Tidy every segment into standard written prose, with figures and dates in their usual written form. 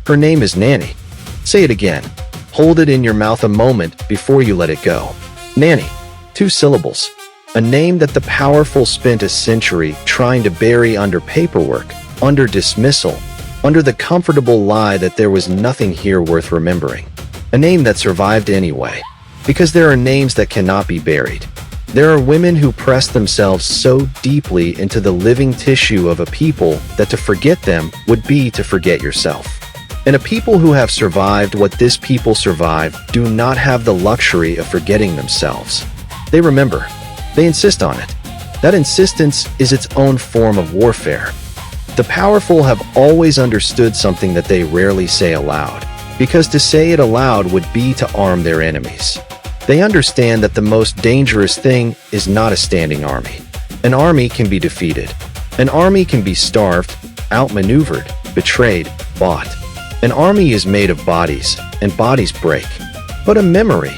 Her name is Nanny. Say it again. Hold it in your mouth a moment before you let it go. Nanny. 2 syllables. A name that the powerful spent a century trying to bury under paperwork, under dismissal, under the comfortable lie that there was nothing here worth remembering. A name that survived anyway. Because there are names that cannot be buried. There are women who press themselves so deeply into the living tissue of a people that to forget them would be to forget yourself. And a people who have survived what this people survived do not have the luxury of forgetting themselves. They remember. They insist on it. That insistence is its own form of warfare. The powerful have always understood something that they rarely say aloud, because to say it aloud would be to arm their enemies. They understand that the most dangerous thing is not a standing army. An army can be defeated. An army can be starved, outmaneuvered, betrayed, bought. An army is made of bodies, and bodies break. But a memory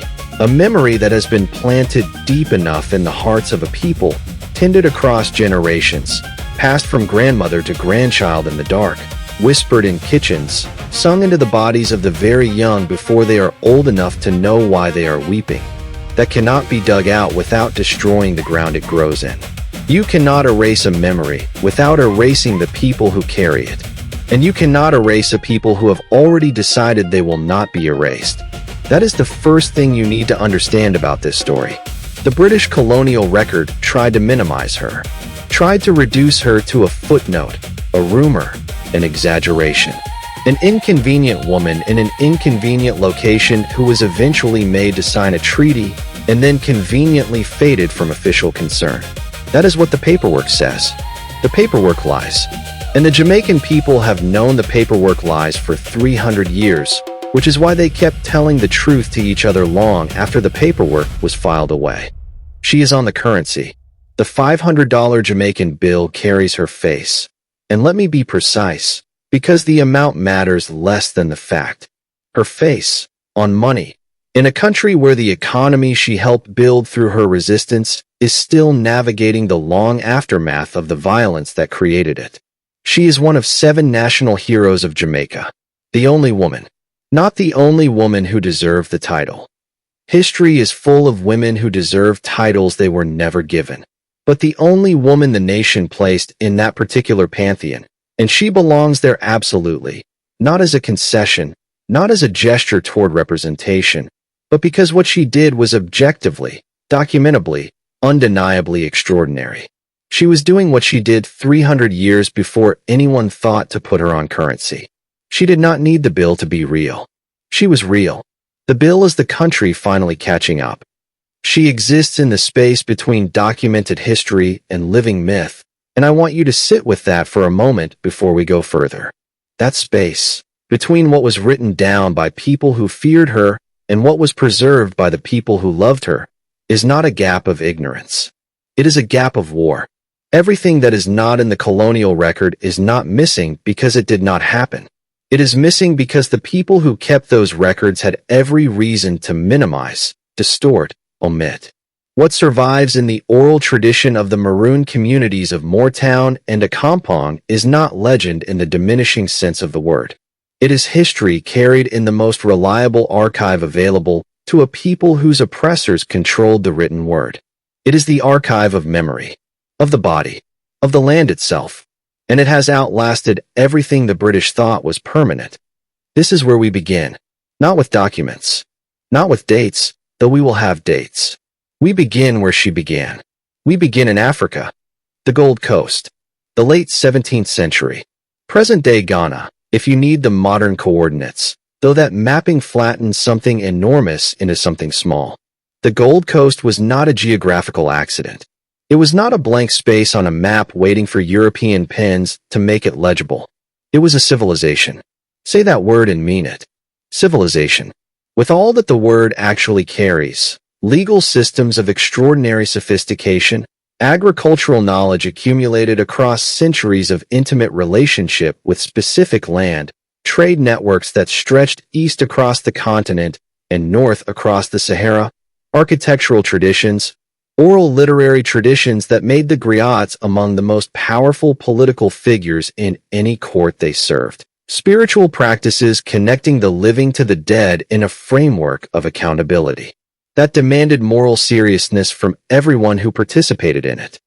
that has been planted deep enough in the hearts of a people, tended across generations, passed from grandmother to grandchild in the dark, whispered in kitchens, sung into the bodies of the very young before they are old enough to know why they are weeping, that cannot be dug out without destroying the ground it grows in. You cannot erase a memory without erasing the people who carry it. And you cannot erase a people who have already decided they will not be erased. That is the first thing you need to understand about this story. The British colonial record tried to minimize her, tried to reduce her to a footnote, a rumor, an exaggeration. An inconvenient woman in an inconvenient location who was eventually made to sign a treaty and then conveniently faded from official concern. That is what the paperwork says. The paperwork lies. And the Jamaican people have known the paperwork lies for 300 years, which is why they kept telling the truth to each other long after the paperwork was filed away. She is on the currency. The $500 Jamaican bill carries her face. And let me be precise, because the amount matters less than the fact. Her face, on money, in a country where the economy she helped build through her resistance is still navigating the long aftermath of the violence that created it. She is one of 7 national heroes of Jamaica. The only woman. Not the only woman who deserved the title. History is full of women who deserve titles they were never given. But the only woman the nation placed in that particular pantheon, and she belongs there absolutely, not as a concession, not as a gesture toward representation, but because what she did was objectively, documentably, undeniably extraordinary. She was doing what she did 300 years before anyone thought to put her on currency. She did not need the bill to be real. She was real. The bill is the country finally catching up. She exists in the space between documented history and living myth, and I want you to sit with that for a moment before we go further. That space, between what was written down by people who feared her and what was preserved by the people who loved her, is not a gap of ignorance. It is a gap of war. Everything that is not in the colonial record is not missing because it did not happen. It is missing because the people who kept those records had every reason to minimize, distort, omit. What survives in the oral tradition of the Maroon communities of Moortown and Akan is not legend in the diminishing sense of the word. It is history carried in the most reliable archive available to a people whose oppressors controlled the written word. It is the archive of memory, of the body, of the land itself, and it has outlasted everything the British thought was permanent. This is where we begin, not with documents, not with dates, though we will have dates. We begin where she began. We begin in Africa, the Gold Coast, the late 17th century, present-day Ghana, if you need the modern coordinates, though that mapping flattens something enormous into something small. The Gold Coast was not a geographical accident. It was not a blank space on a map waiting for European pens to make it legible. It was a civilization. Say that word and mean it. Civilization. With all that the word actually carries, legal systems of extraordinary sophistication, agricultural knowledge accumulated across centuries of intimate relationship with specific land, trade networks that stretched east across the continent and north across the Sahara, architectural traditions, oral literary traditions that made the griots among the most powerful political figures in any court they served. spiritual practices connecting the living to the dead in a framework of accountability that demanded moral seriousness from everyone who participated in it.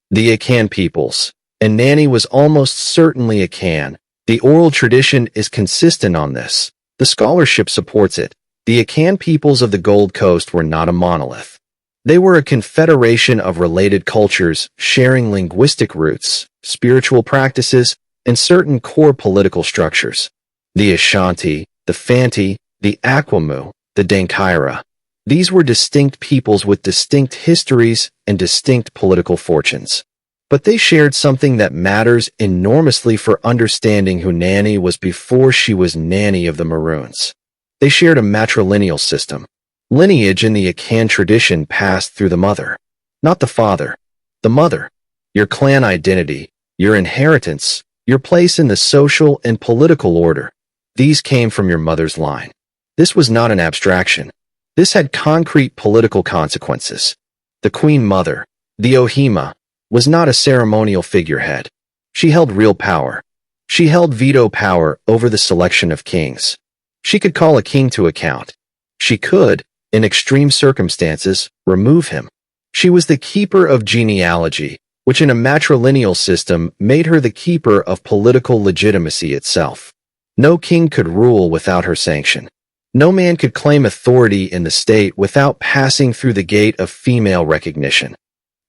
The Akan peoples, and Nanny was almost certainly Akan. The oral tradition is consistent on this. The scholarship supports it. The Akan peoples of the Gold Coast were not a monolith. They were a confederation of related cultures sharing linguistic roots, spiritual practices, and certain core political structures. The Ashanti, the Fanti, the Akwamu, the Dankaira. These were distinct peoples with distinct histories and distinct political fortunes. But they shared something that matters enormously for understanding who Nanny was before she was Nanny of the Maroons. They shared a matrilineal system. Lineage in the Akan tradition passed through the mother, not the father. The mother, your clan identity, your inheritance, your place in the social and political order. These came from your mother's line. This was not an abstraction. This had concrete political consequences. The Queen Mother, the Ohima, was not a ceremonial figurehead. She held real power. She held veto power over the selection of kings. She could call a king to account. She could, in extreme circumstances, remove him. She was the keeper of genealogy, which in a matrilineal system made her the keeper of political legitimacy itself. No king could rule without her sanction. No man could claim authority in the state without passing through the gate of female recognition.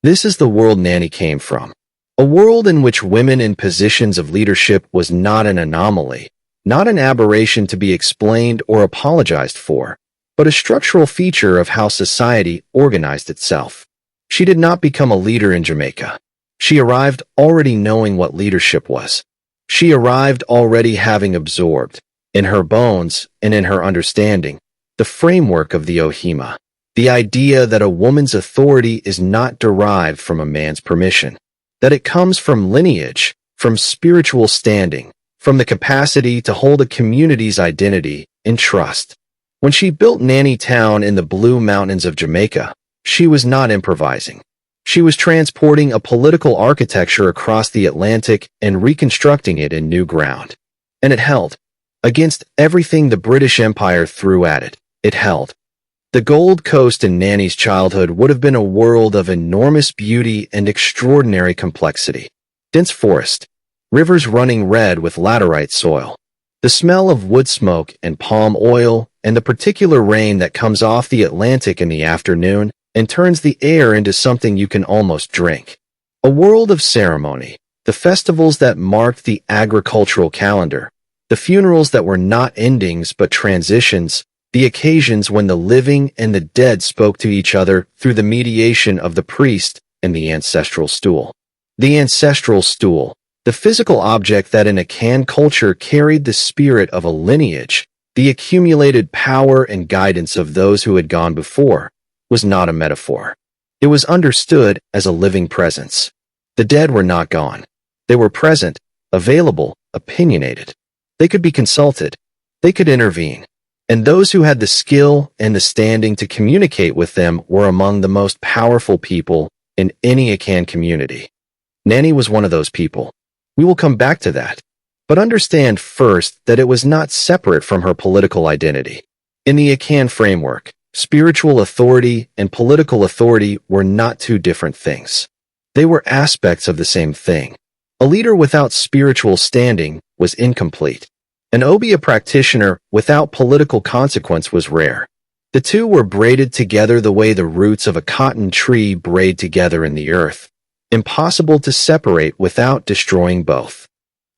This is the world Nanny came from. A world in which women in positions of leadership was not an anomaly, not an aberration to be explained or apologized for, but a structural feature of how society organized itself. She did not become a leader in Jamaica. She arrived already knowing what leadership was. She arrived already having absorbed, in her bones and in her understanding, the framework of the Ohima, the idea that a woman's authority is not derived from a man's permission, that it comes from lineage, from spiritual standing, from the capacity to hold a community's identity in trust. When she built Nanny Town in the Blue Mountains of Jamaica, she was not improvising. She was transporting a political architecture across the Atlantic and reconstructing it in new ground. And it held. Against everything the British Empire threw at it, it held. The Gold Coast in Nanny's childhood would have been a world of enormous beauty and extraordinary complexity. Dense forest, rivers running red with laterite soil, the smell of wood smoke and palm oil, and the particular rain that comes off the Atlantic in the afternoon and turns the air into something you can almost drink. A world of ceremony, the festivals that marked the agricultural calendar, the funerals that were not endings but transitions, the occasions when the living and the dead spoke to each other through the mediation of the priest and the ancestral stool. The ancestral stool, the physical object that in Akan culture carried the spirit of a lineage, the accumulated power and guidance of those who had gone before, was not a metaphor. It was understood as a living presence. The dead were not gone. They were present, available, opinionated. They could be consulted. They could intervene. And those who had the skill and the standing to communicate with them were among the most powerful people in any Akan community. Nanny was one of those people. We will come back to that. But understand first that it was not separate from her political identity. In the Akan framework, spiritual authority and political authority were not two different things. They were aspects of the same thing. A leader without spiritual standing was incomplete. An Obia practitioner without political consequence was rare. The two were braided together the way the roots of a cotton tree braid together in the earth, impossible to separate without destroying both.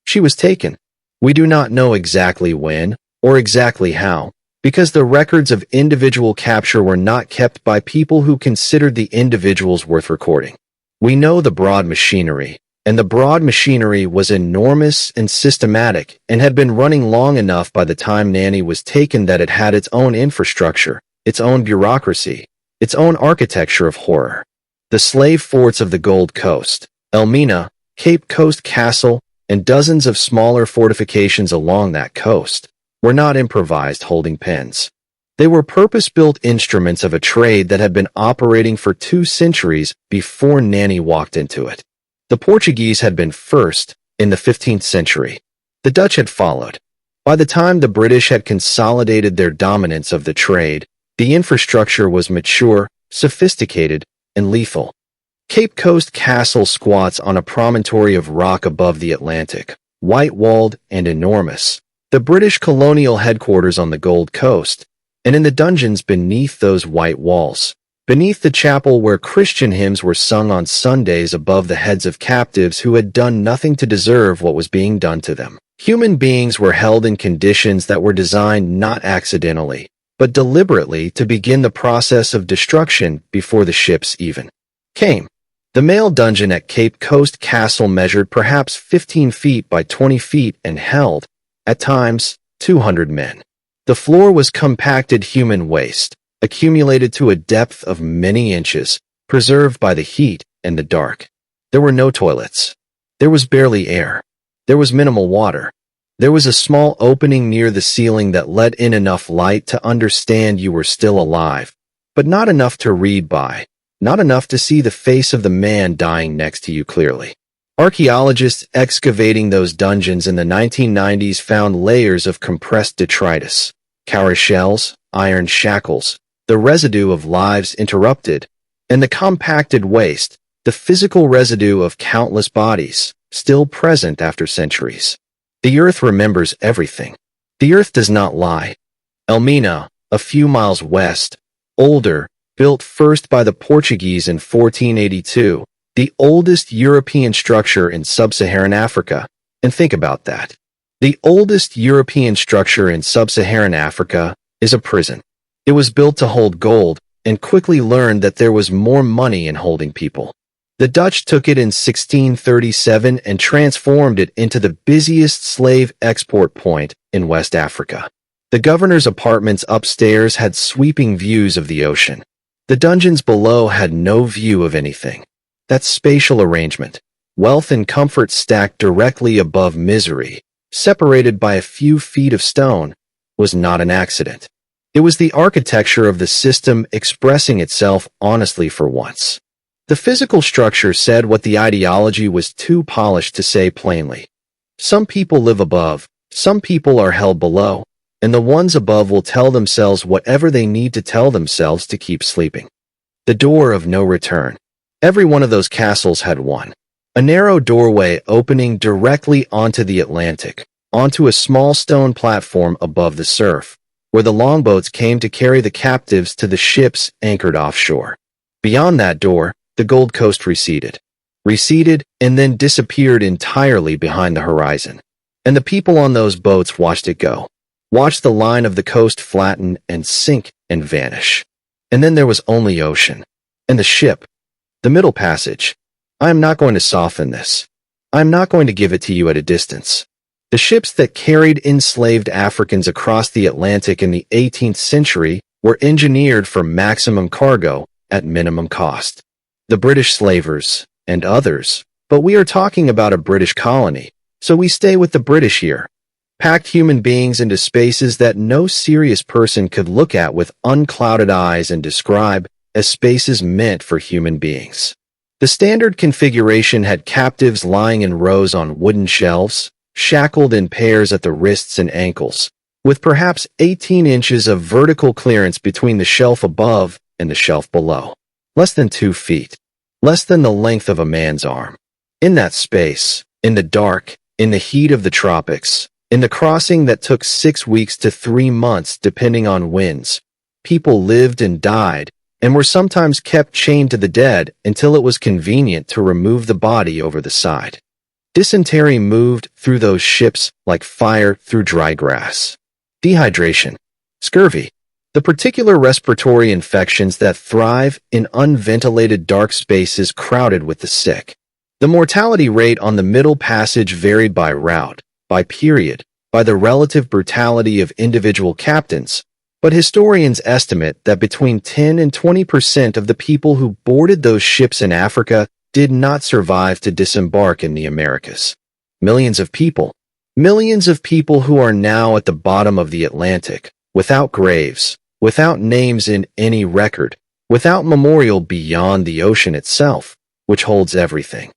She was taken. We do not know exactly when or exactly how, because the records of individual capture were not kept by people who considered the individuals worth recording. We know the broad machinery, and the broad machinery was enormous and systematic and had been running long enough by the time Nanny was taken that it had its own infrastructure, its own bureaucracy, its own architecture of horror. The slave forts of the Gold Coast, Elmina, Cape Coast Castle, and dozens of smaller fortifications along that coast were not improvised holding pens. They were purpose-built instruments of a trade that had been operating for 2 centuries before Nanny walked into it. The Portuguese had been first, in the 15th century. The Dutch had followed. By the time the British had consolidated their dominance of the trade, the infrastructure was mature, sophisticated, and lethal. Cape Coast Castle squats on a promontory of rock above the Atlantic, white-walled and enormous, the British colonial headquarters on the Gold Coast, and in the dungeons beneath those white walls, beneath the chapel where Christian hymns were sung on Sundays above the heads of captives who had done nothing to deserve what was being done to them. Human beings were held in conditions that were designed not accidentally, but deliberately to begin the process of destruction before the ships even came. The male dungeon at Cape Coast Castle measured perhaps 15 feet by 20 feet and held, at times, 200 men. The floor was compacted human waste, accumulated to a depth of many inches, preserved by the heat and the dark. There were no toilets. There was barely air. There was minimal water. There was a small opening near the ceiling that let in enough light to understand you were still alive, but not enough to read by, not enough to see the face of the man dying next to you clearly. Archaeologists excavating those dungeons in the 1990s found layers of compressed detritus, cowrie shells, iron shackles, the residue of lives interrupted, and the compacted waste, the physical residue of countless bodies, still present after centuries. The earth remembers everything. The earth does not lie. Elmina, a few miles west, older, built first by the Portuguese in 1482, the oldest European structure in sub-Saharan Africa. And think about that. The oldest European structure in sub-Saharan Africa is a prison. It was built to hold gold and quickly learned that there was more money in holding people. The Dutch took it in 1637 and transformed it into the busiest slave export point in West Africa. The governor's apartments upstairs had sweeping views of the ocean. The dungeons below had no view of anything. That spatial arrangement, wealth and comfort stacked directly above misery, separated by a few feet of stone, was not an accident. It was the architecture of the system expressing itself honestly for once. The physical structure said what the ideology was too polished to say plainly. Some people live above, some people are held below, and the ones above will tell themselves whatever they need to tell themselves to keep sleeping. The door of no return. Every one of those castles had one. A narrow doorway opening directly onto the Atlantic, onto a small stone platform above the surf, where the longboats came to carry the captives to the ships anchored offshore. Beyond that door, the Gold Coast receded, and then disappeared entirely behind the horizon. And the people on those boats watched it go, watched the line of the coast flatten and sink and vanish. And then there was only ocean. And the ship. The Middle Passage. I am not going to soften this. I am not going to give it to you at a distance. The ships that carried enslaved Africans across the Atlantic in the 18th century were engineered for maximum cargo at minimum cost. The British slavers, and others, but we are talking about a British colony, so we stay with the British here. Packed human beings into spaces that no serious person could look at with unclouded eyes and describe as spaces meant for human beings. The standard configuration had captives lying in rows on wooden shelves, shackled in pairs at the wrists and ankles, with perhaps 18 inches of vertical clearance between the shelf above and the shelf below. Less than 2 feet. Less than the length of a man's arm. In that space, in the dark, in the heat of the tropics, in the crossing that took 6 weeks to 3 months depending on winds, people lived and died and were sometimes kept chained to the dead until it was convenient to remove the body over the side. Dysentery moved through those ships like fire through dry grass. Dehydration. Scurvy. The particular respiratory infections that thrive in unventilated dark spaces crowded with the sick. The mortality rate on the Middle Passage varied by route, by period, by the relative brutality of individual captains, but historians estimate that between 10 and 20% of the people who boarded those ships in Africa did not survive to disembark in the Americas. Millions of people who are now at the bottom of the Atlantic, without graves, without names in any record, without memorial beyond the ocean itself, which holds everything.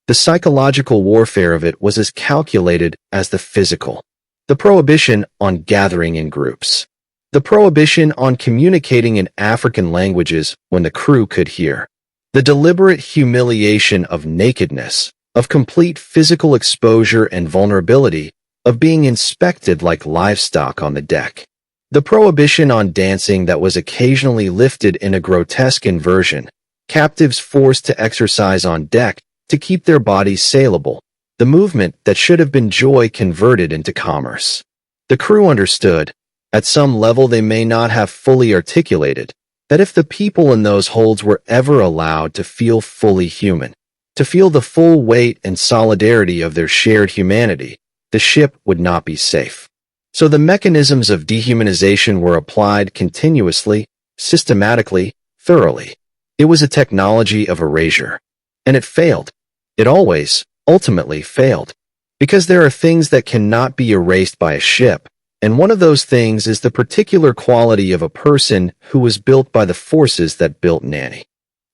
The psychological warfare of it was as calculated as the physical. The prohibition on gathering in groups. The prohibition on communicating in African languages when the crew could hear. The deliberate humiliation of nakedness, of complete physical exposure and vulnerability, of being inspected like livestock on the deck. The prohibition on dancing that was occasionally lifted in a grotesque inversion, captives forced to exercise on deck to keep their bodies saleable, the movement that should have been joy converted into commerce. The crew understood, at some level they may not have fully articulated, that if the people in those holds were ever allowed to feel fully human, to feel the full weight and solidarity of their shared humanity, the ship would not be safe. So the mechanisms of dehumanization were applied continuously, systematically, thoroughly. It was a technology of erasure. And it failed. It always, ultimately failed. Because there are things that cannot be erased by a ship, and one of those things is the particular quality of a person who was built by the forces that built Nanny.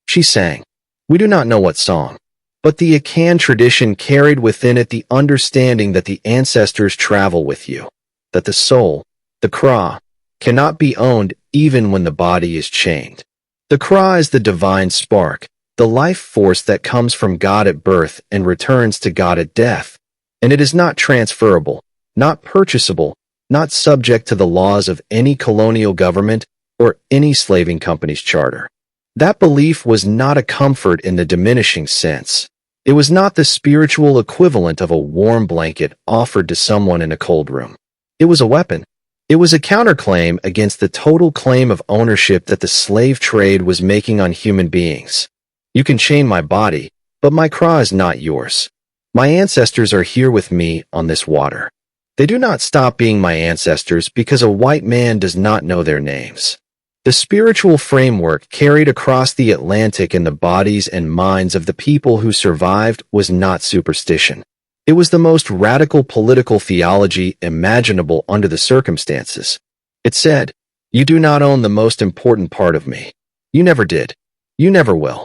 She sang. We do not know what song, but the Akan tradition carried within it the understanding that the ancestors travel with you, that the soul, the Kra, cannot be owned even when the body is chained. The Kra is the divine spark, the life force that comes from God at birth and returns to God at death, and it is not transferable, not purchasable, not subject to the laws of any colonial government or any slaving company's charter. That belief was not a comfort in the diminishing sense. It was not the spiritual equivalent of a warm blanket offered to someone in a cold room. It was a weapon. It was a counterclaim against the total claim of ownership that the slave trade was making on human beings. You can chain my body, but my Kra is not yours. My ancestors are here with me on this water. They do not stop being my ancestors because a white man does not know their names. The spiritual framework carried across the Atlantic in the bodies and minds of the people who survived was not superstition. It was the most radical political theology imaginable under the circumstances. It said, you do not own the most important part of me. You never did. You never will.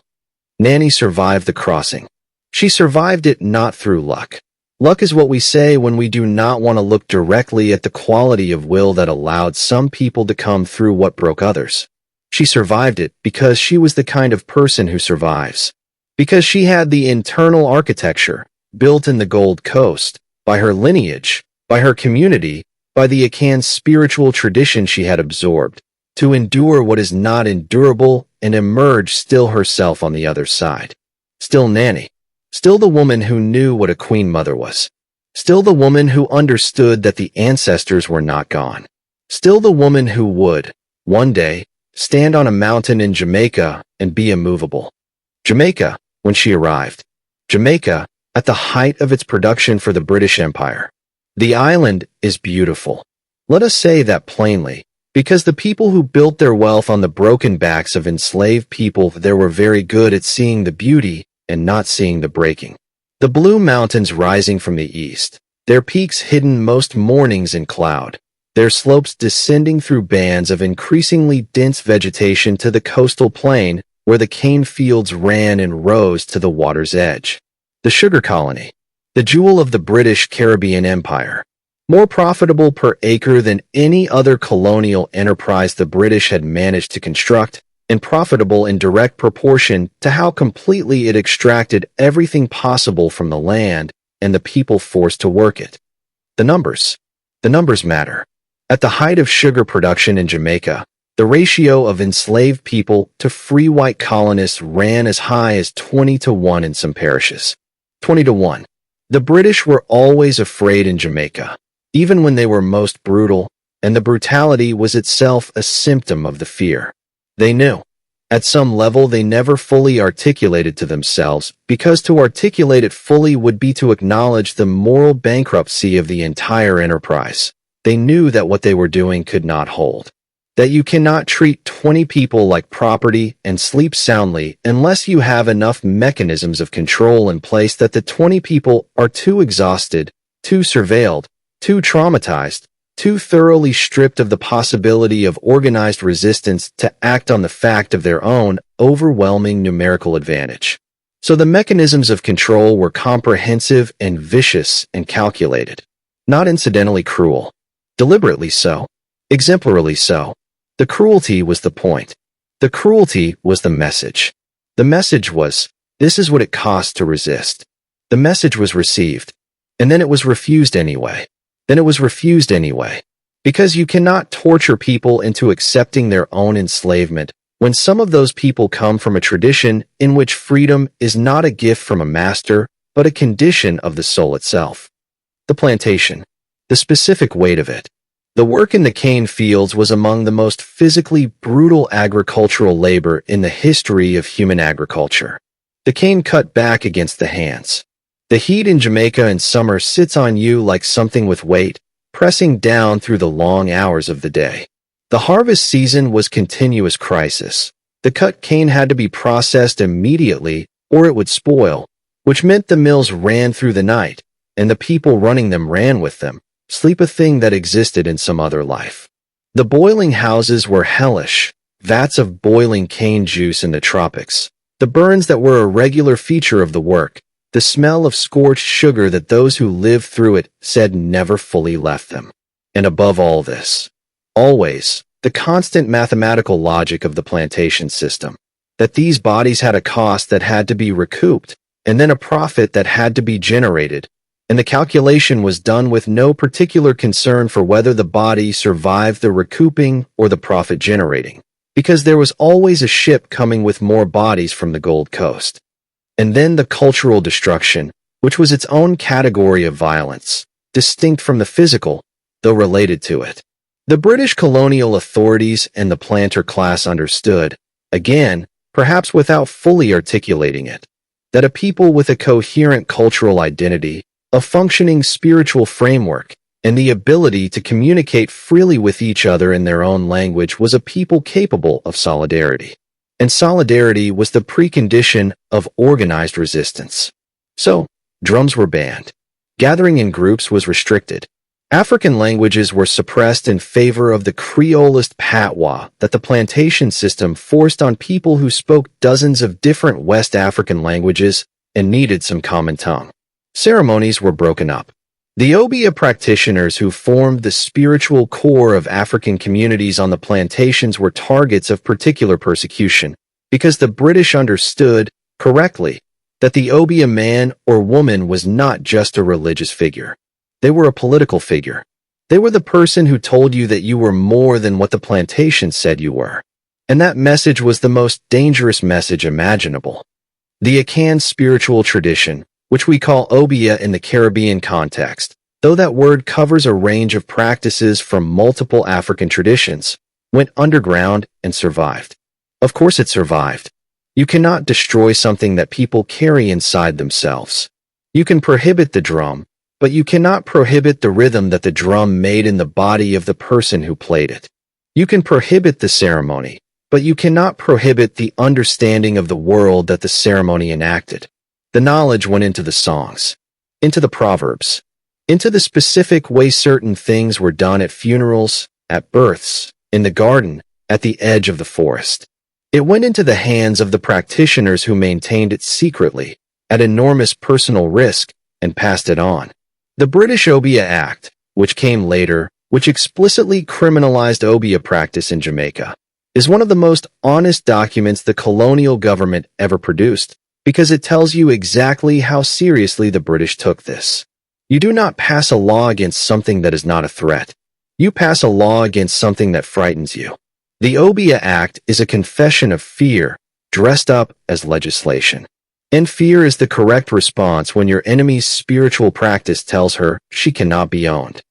Nanny survived the crossing. She survived it not through luck. Luck is what we say when we do not want to look directly at the quality of will that allowed some people to come through what broke others. She survived it because she was the kind of person who survives. Because she had the internal architecture, built in the Gold Coast, by her lineage, by her community, by the Akan spiritual tradition she had absorbed, to endure what is not endurable and emerge still herself on the other side. Still Nanny. Still the woman who knew what a queen mother was. Still the woman who understood that the ancestors were not gone. Still the woman who would, one day, stand on a mountain in Jamaica and be immovable. Jamaica, when she arrived. Jamaica, at the height of its production for the British Empire. The island is beautiful. Let us say that plainly, because the people who built their wealth on the broken backs of enslaved people there were very good at seeing the beauty and not seeing the breaking. The Blue Mountains rising from the east, their peaks hidden most mornings in cloud, their slopes descending through bands of increasingly dense vegetation to the coastal plain where the cane fields ran in rows to the water's edge. The sugar colony, the jewel of the British Caribbean Empire, more profitable per acre than any other colonial enterprise the British had managed to construct, and profitable in direct proportion to how completely it extracted everything possible from the land and the people forced to work it. The numbers matter. At the height of sugar production in Jamaica, the ratio of enslaved people to free white colonists ran as high as 20-1 in some parishes. 20-1. The British were always afraid in Jamaica, even when they were most brutal, and the brutality was itself a symptom of the fear. They knew. At some level they never fully articulated to themselves, because to articulate it fully would be to acknowledge the moral bankruptcy of the entire enterprise. They knew that what they were doing could not hold. That you cannot treat 20 people like property and sleep soundly unless you have enough mechanisms of control in place that the 20 people are too exhausted, too surveilled, too traumatized, too thoroughly stripped of the possibility of organized resistance to act on the fact of their own overwhelming numerical advantage. So the mechanisms of control were comprehensive and vicious and calculated. Not incidentally cruel. Deliberately so. Exemplarily so. The cruelty was the point. The cruelty was the message. The message was, this is what it costs to resist. The message was received. And then it was refused anyway. Then it was refused anyway. Because you cannot torture people into accepting their own enslavement when some of those people come from a tradition in which freedom is not a gift from a master, but a condition of the soul itself. The plantation. The specific weight of it. The work in the cane fields was among the most physically brutal agricultural labor in the history of human agriculture. The cane cut back against the hands. The heat in Jamaica in summer sits on you like something with weight, pressing down through the long hours of the day. The harvest season was continuous crisis. The cut cane had to be processed immediately or it would spoil, which meant the mills ran through the night, and the people running them ran with them. Sleep, a thing that existed in some other life. The boiling houses were hellish, vats of boiling cane juice in the tropics. The burns that were a regular feature of the work, the smell of scorched sugar that those who lived through it said never fully left them. And above all this, always, the constant mathematical logic of the plantation system, that these bodies had a cost that had to be recouped, and then a profit that had to be generated, and the calculation was done with no particular concern for whether the body survived the recouping or the profit generating, because there was always a ship coming with more bodies from the Gold Coast. And then the cultural destruction, which was its own category of violence, distinct from the physical, though related to it. The British colonial authorities and the planter class understood, again, perhaps without fully articulating it, that a people with a coherent cultural identity, a functioning spiritual framework, and the ability to communicate freely with each other in their own language was a people capable of solidarity. And solidarity was the precondition of organized resistance. So, drums were banned. Gathering in groups was restricted. African languages were suppressed in favor of the Creolist patois that the plantation system forced on people who spoke dozens of different West African languages and needed some common tongue. Ceremonies were broken up. The Obeah practitioners who formed the spiritual core of African communities on the plantations were targets of particular persecution because the British understood, correctly, that the Obeah man or woman was not just a religious figure. They were a political figure. They were the person who told you that you were more than what the plantation said you were. And that message was the most dangerous message imaginable. The Akan spiritual tradition, which we call Obeah in the Caribbean context, though that word covers a range of practices from multiple African traditions, went underground and survived. Of course it survived. You cannot destroy something that people carry inside themselves. You can prohibit the drum, but you cannot prohibit the rhythm that the drum made in the body of the person who played it. You can prohibit the ceremony, but you cannot prohibit the understanding of the world that the ceremony enacted. The knowledge went into the songs, into the proverbs, into the specific way certain things were done at funerals, at births, in the garden, at the edge of the forest. It went into the hands of the practitioners who maintained it secretly, at enormous personal risk, and passed it on. The British Obeah Act, which came later, which explicitly criminalized Obeah practice in Jamaica, is one of the most honest documents the colonial government ever produced, because it tells you exactly how seriously the British took this. You do not pass a law against something that is not a threat. You pass a law against something that frightens you. The Obeah Act is a confession of fear, dressed up as legislation. And fear is the correct response when your enemy's spiritual practice tells her she cannot be owned.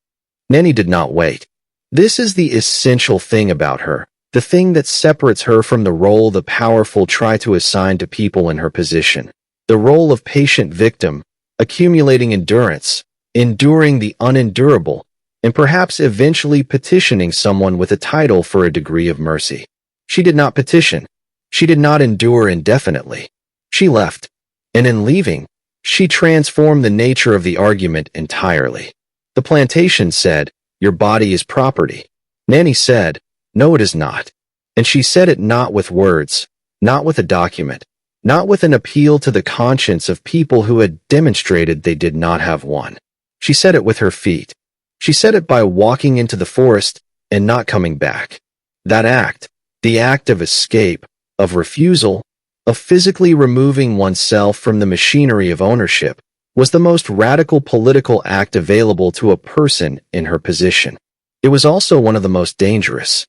Nanny did not wait. This is the essential thing about her, the thing that separates her from the role the powerful try to assign to people in her position, the role of patient victim, accumulating endurance, enduring the unendurable, and perhaps eventually petitioning someone with a title for a degree of mercy. She did not petition. She did not endure indefinitely. She left, and in leaving, she transformed the nature of the argument entirely. The plantation said, "Your body is property." Nanny said, "No, it is not." And she said it not with words, not with a document, not with an appeal to the conscience of people who had demonstrated they did not have one. She said it with her feet. She said it by walking into the forest and not coming back. That act, the act of escape, of refusal, of physically removing oneself from the machinery of ownership, was the most radical political act available to a person in her position. It was also one of the most dangerous.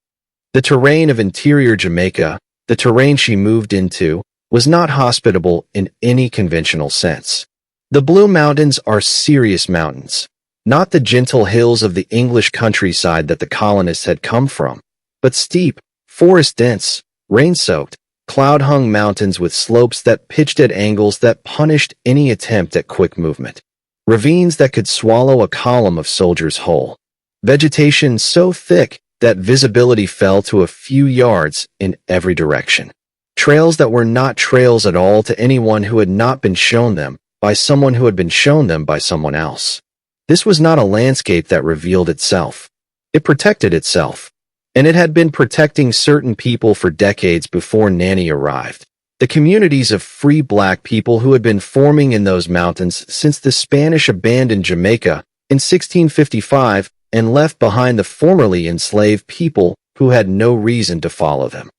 The terrain of interior Jamaica, the terrain she moved into, was not hospitable in any conventional sense. The Blue Mountains are serious mountains, not the gentle hills of the English countryside that the colonists had come from, but steep, forest-dense, rain-soaked, cloud-hung mountains with slopes that pitched at angles that punished any attempt at quick movement. Ravines that could swallow a column of soldiers whole. Vegetation so thick that visibility fell to a few yards in every direction. Trails that were not trails at all to anyone who had not been shown them by someone who had been shown them by someone else. This was not a landscape that revealed itself. It protected itself. And it had been protecting certain people for decades before Nanny arrived. The communities of free black people who had been forming in those mountains since the Spanish abandoned Jamaica in 1655 and left behind the formerly enslaved people who had no reason to follow them.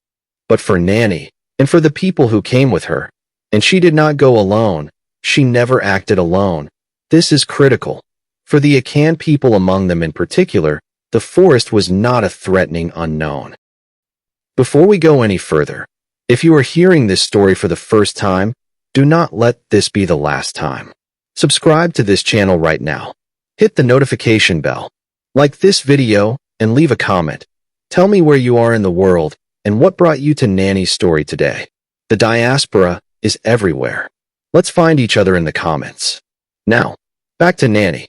But for Nanny, and for the people who came with her, and she did not go alone, she never acted alone. This is critical. For the Akan people among them in particular, the forest was not a threatening unknown. Before we go any further, if you are hearing this story for the first time, do not let this be the last time. Subscribe to this channel right now. Hit the notification bell. Like this video and leave a comment. Tell me where you are in the world and what brought you to Nanny's story today. The diaspora is everywhere. Let's find each other in the comments. Now, back to Nanny.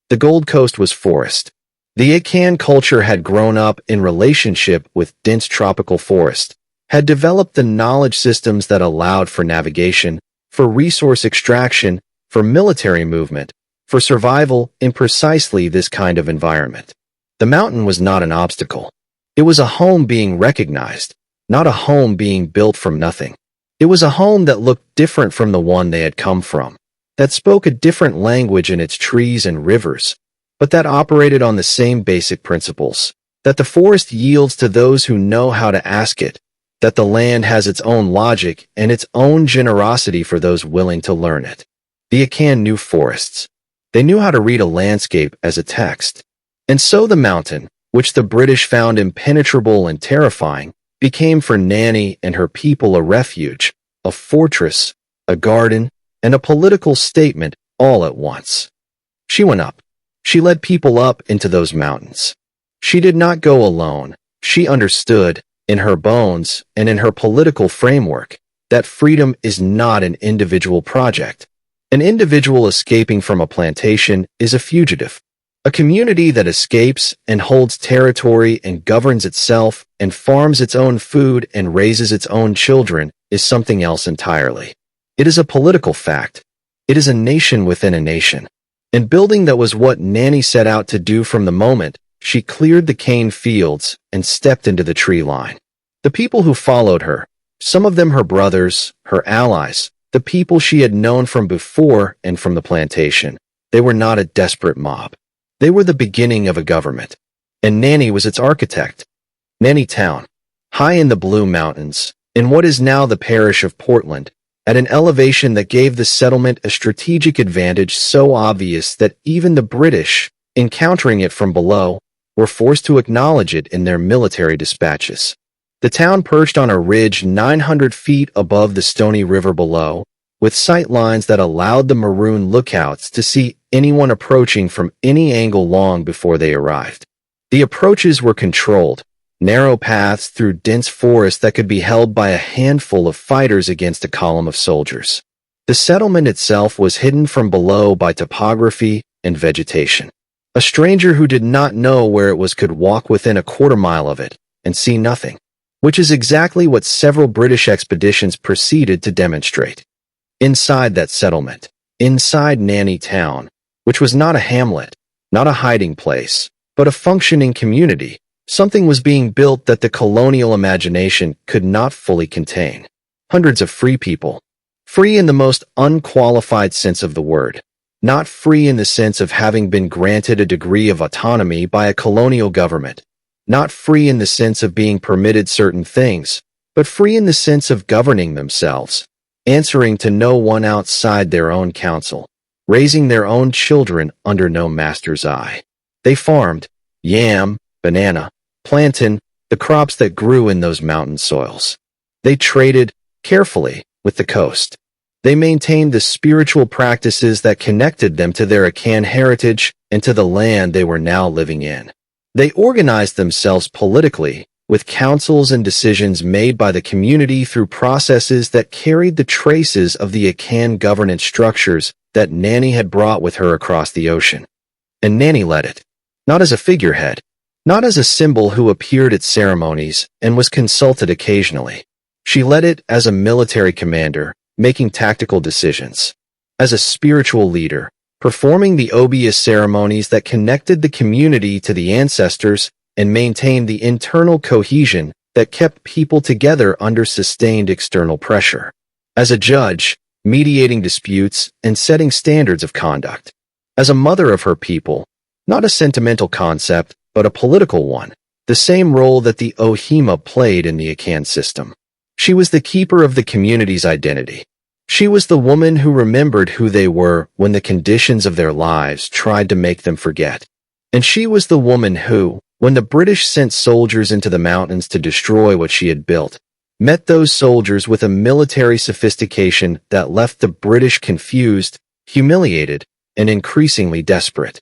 The Gold Coast was forest. The Akan culture had grown up in relationship with dense tropical forest, had developed the knowledge systems that allowed for navigation, for resource extraction, for military movement, for survival in precisely this kind of environment. The mountain was not an obstacle. It was a home being recognized, not a home being built from nothing. It was a home that looked different from the one they had come from, that spoke a different language in its trees and rivers, but that operated on the same basic principles, that the forest yields to those who know how to ask it, that the land has its own logic and its own generosity for those willing to learn it. The Akan knew forests. They knew how to read a landscape as a text. And so the mountain, which the British found impenetrable and terrifying, became for Nanny and her people a refuge, a fortress, a garden, and a political statement all at once. She went up. She led people up into those mountains. She did not go alone. She understood, in her bones and in her political framework, that freedom is not an individual project. An individual escaping from a plantation is a fugitive. A community that escapes and holds territory and governs itself and farms its own food and raises its own children is something else entirely. It is a political fact. It is a nation within a nation. And building that was what Nanny set out to do from the moment she cleared the cane fields and stepped into the tree line. The people who followed her, some of them her brothers, her allies, the people she had known from before and from the plantation, they were not a desperate mob. They were the beginning of a government. And Nanny was its architect. Nanny Town, high in the Blue Mountains, in what is now the parish of Portland, at an elevation that gave the settlement a strategic advantage so obvious that even the British, encountering it from below, were forced to acknowledge it in their military dispatches. The town perched on a ridge 900 feet above the Stony River below, with sight lines that allowed the Maroon lookouts to see anyone approaching from any angle long before they arrived. The approaches were controlled, narrow paths through dense forest that could be held by a handful of fighters against a column of soldiers. The settlement itself was hidden from below by topography and vegetation. A stranger who did not know where it was could walk within a quarter-mile of it and see nothing, which is exactly what several British expeditions proceeded to demonstrate. Inside that settlement, inside Nanny Town, which was not a hamlet, not a hiding place, but a functioning community, something was being built that the colonial imagination could not fully contain. Hundreds of free people. Free in the most unqualified sense of the word. Not free in the sense of having been granted a degree of autonomy by a colonial government. Not free in the sense of being permitted certain things, but free in the sense of governing themselves, answering to no one outside their own counsel, raising their own children under no master's eye. They farmed yam, banana, plantain, the crops that grew in those mountain soils. They traded, carefully, with the coast. They maintained the spiritual practices that connected them to their Akan heritage and to the land they were now living in. They organized themselves politically, with councils and decisions made by the community through processes that carried the traces of the Akan governance structures that Nanny had brought with her across the ocean. And Nanny led it. Not as a figurehead, not as a symbol who appeared at ceremonies and was consulted occasionally. She led it as a military commander, making tactical decisions. As a spiritual leader, performing the obvious ceremonies that connected the community to the ancestors and maintained the internal cohesion that kept people together under sustained external pressure. As a judge, mediating disputes and setting standards of conduct. As a mother of her people, not a sentimental concept, but a political one, the same role that the Ohima played in the Akan system. She was the keeper of the community's identity. She was the woman who remembered who they were when the conditions of their lives tried to make them forget. And she was the woman who, when the British sent soldiers into the mountains to destroy what she had built, met those soldiers with a military sophistication that left the British confused, humiliated, and increasingly desperate.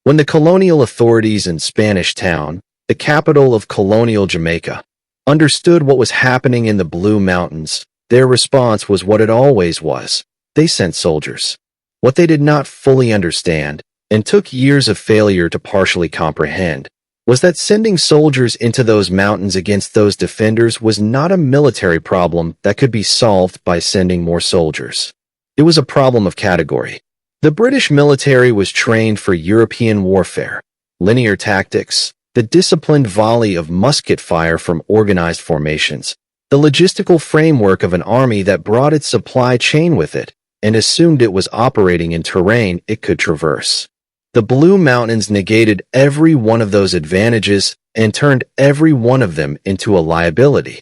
When the colonial authorities in Spanish Town, the capital of colonial Jamaica, understood what was happening in the Blue Mountains, their response was what it always was. They sent soldiers. What they did not fully understand, and took years of failure to partially comprehend, was that sending soldiers into those mountains against those defenders was not a military problem that could be solved by sending more soldiers. It was a problem of category. The British military was trained for European warfare, linear tactics, the disciplined volley of musket fire from organized formations, the logistical framework of an army that brought its supply chain with it and assumed it was operating in terrain it could traverse. The Blue Mountains negated every one of those advantages and turned every one of them into a liability.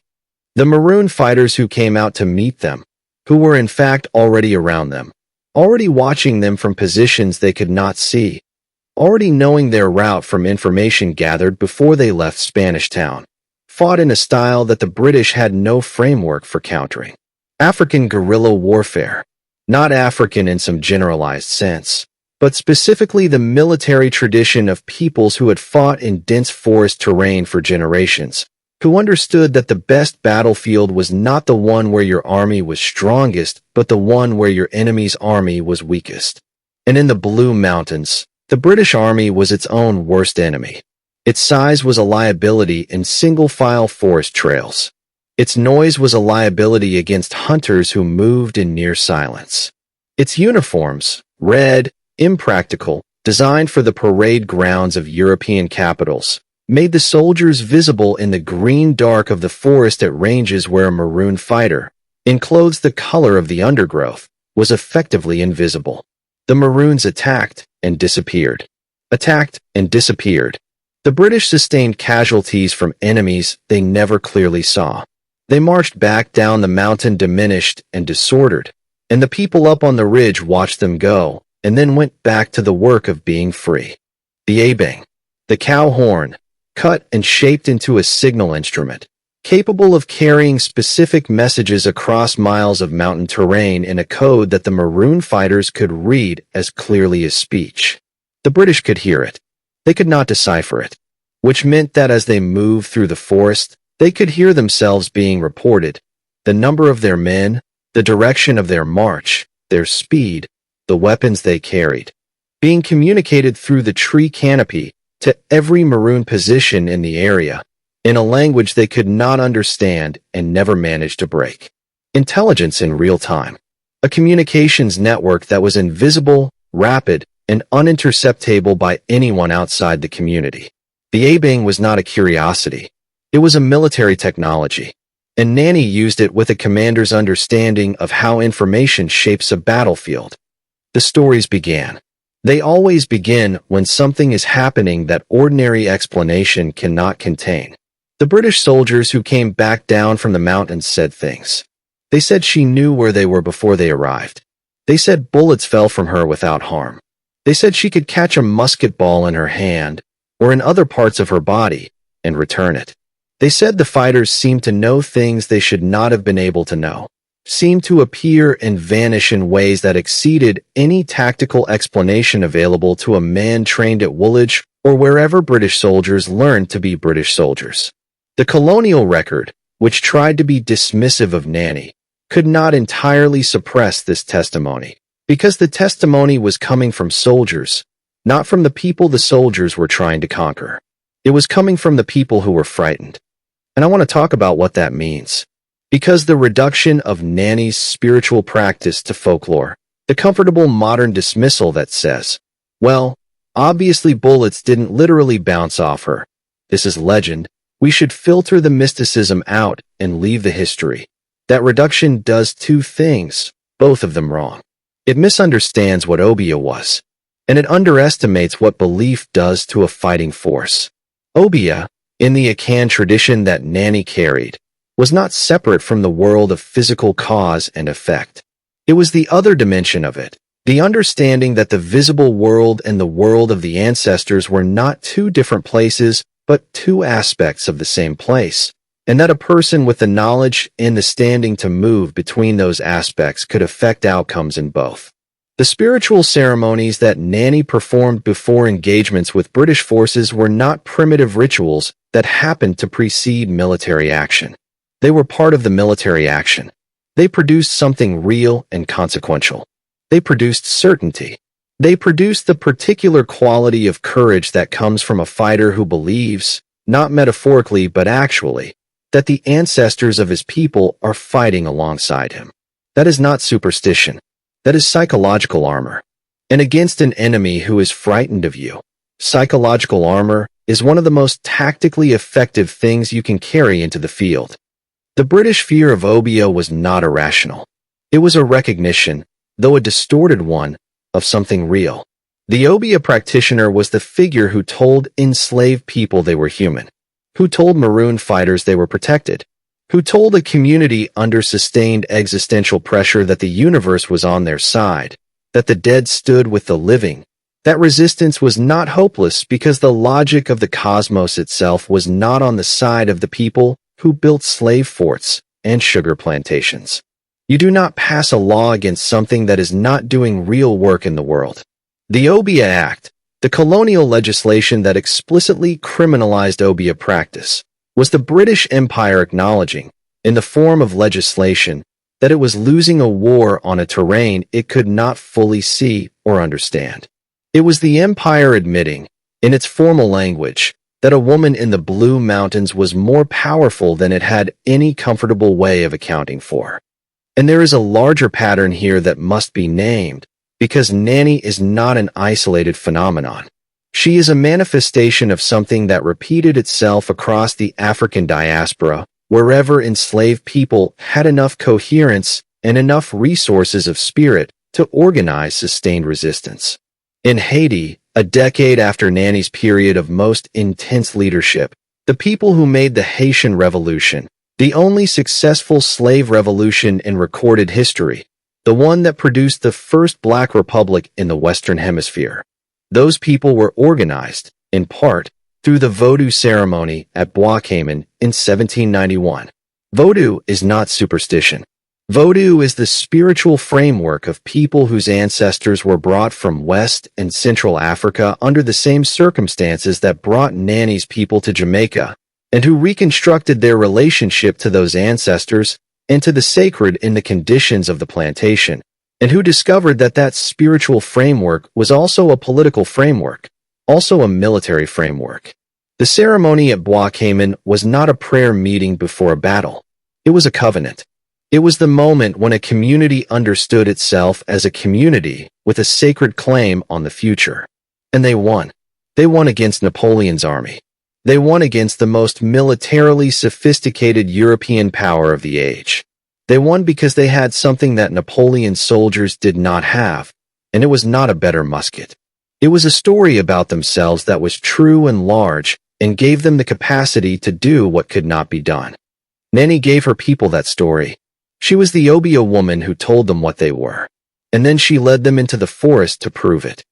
The Maroon fighters who came out to meet them, who were in fact already around them, already watching them from positions they could not see, already knowing their route from information gathered before they left Spanish Town, fought in a style that the British had no framework for countering. African guerrilla warfare. Not African in some generalized sense, but specifically the military tradition of peoples who had fought in dense forest terrain for generations, who understood that the best battlefield was not the one where your army was strongest, but the one where your enemy's army was weakest. And in the Blue Mountains, the British Army was its own worst enemy. Its size was a liability in single-file forest trails. Its noise was a liability against hunters who moved in near silence. Its uniforms, red, impractical, designed for the parade grounds of European capitals, made the soldiers visible in the green dark of the forest at ranges where a Maroon fighter, in clothes the color of the undergrowth, was effectively invisible. The Maroons attacked and disappeared. Attacked and disappeared. The British sustained casualties from enemies they never clearly saw. They marched back down the mountain diminished and disordered, and the people up on the ridge watched them go, and then went back to the work of being free. The abang, the cow horn, cut and shaped into a signal instrument, capable of carrying specific messages across miles of mountain terrain in a code that the Maroon fighters could read as clearly as speech. The British could hear it. They could not decipher it, which meant that as they moved through the forest, they could hear themselves being reported, the number of their men, the direction of their march, their speed, the weapons they carried, being communicated through the tree canopy to every Maroon position in the area, in a language they could not understand and never managed to break. Intelligence in real time. A communications network that was invisible, rapid, and uninterceptable by anyone outside the community. The abang was not a curiosity. It was a military technology, and Nanny used it with a commander's understanding of how information shapes a battlefield. the stories began. They always begin when something is happening that ordinary explanation cannot contain. The British soldiers who came back down from the mountains said things. They said she knew where they were before they arrived. They said bullets fell from her without harm. They said she could catch a musket ball in her hand or in other parts of her body and return it. They said the fighters seemed to know things they should not have been able to know, seemed to appear and vanish in ways that exceeded any tactical explanation available to a man trained at Woolwich or wherever British soldiers learned to be British soldiers. The colonial record, which tried to be dismissive of Nanny, could not entirely suppress this testimony, because the testimony was coming from soldiers, not from the people the soldiers were trying to conquer. It was coming from the people who were frightened. And I want to talk about what that means. Because the reduction of Nanny's spiritual practice to folklore, the comfortable modern dismissal that says, well, obviously bullets didn't literally bounce off her. This is legend. We should filter the mysticism out and leave the history. That reduction does two things, both of them wrong. It misunderstands what Obeah was, and it underestimates what belief does to a fighting force. Obeah, in the Akan tradition that Nanny carried, was not separate from the world of physical cause and effect. It was the other dimension of it, the understanding that the visible world and the world of the ancestors were not two different places, but two aspects of the same place, and that a person with the knowledge and the standing to move between those aspects could affect outcomes in both. The spiritual ceremonies that Nanny performed before engagements with British forces were not primitive rituals that happened to precede military action. They were part of the military action. They produced something real and consequential. They produced certainty. They produced the particular quality of courage that comes from a fighter who believes, not metaphorically but actually, that the ancestors of his people are fighting alongside him. That is not superstition. That is psychological armor. And against an enemy who is frightened of you, psychological armor is one of the most tactically effective things you can carry into the field. The British fear of Obeah was not irrational. It was a recognition, though a distorted one, of something real. The Obeah practitioner was the figure who told enslaved people they were human, who told Maroon fighters they were protected, who told a community under sustained existential pressure that the universe was on their side, that the dead stood with the living, that resistance was not hopeless because the logic of the cosmos itself was not on the side of the people who built slave forts and sugar plantations. You do not pass a law against something that is not doing real work in the world. The Obeah Act, the colonial legislation that explicitly criminalized Obeah practice, was the British Empire acknowledging, in the form of legislation, that it was losing a war on a terrain it could not fully see or understand. It was the empire admitting, in its formal language, that a woman in the Blue Mountains was more powerful than it had any comfortable way of accounting for. And there is a larger pattern here that must be named, because Nanny is not an isolated phenomenon. She is a manifestation of something that repeated itself across the African diaspora, wherever enslaved people had enough coherence and enough resources of spirit to organize sustained resistance. In Haiti, a decade after Nanny's period of most intense leadership, the people who made the Haitian Revolution, the only successful slave revolution in recorded history, the one that produced the first Black Republic in the Western Hemisphere, those people were organized, in part, through the Vodou ceremony at Bois Cayman in 1791. Vodou is not superstition. Vodou is the spiritual framework of people whose ancestors were brought from West and Central Africa under the same circumstances that brought Nanny's people to Jamaica, and who reconstructed their relationship to those ancestors and to the sacred in the conditions of the plantation, and who discovered that that spiritual framework was also a political framework, also a military framework. The ceremony at Bois Cayman was not a prayer meeting before a battle. It was a covenant. It was the moment when a community understood itself as a community with a sacred claim on the future. And they won. They won against Napoleon's army. They won against the most militarily sophisticated European power of the age. They won because they had something that Napoleon's soldiers did not have, and it was not a better musket. It was a story about themselves that was true and large, and gave them the capacity to do what could not be done. Nanny gave her people that story. She was the Obia woman who told them what they were. And then she led them into the forest to prove it.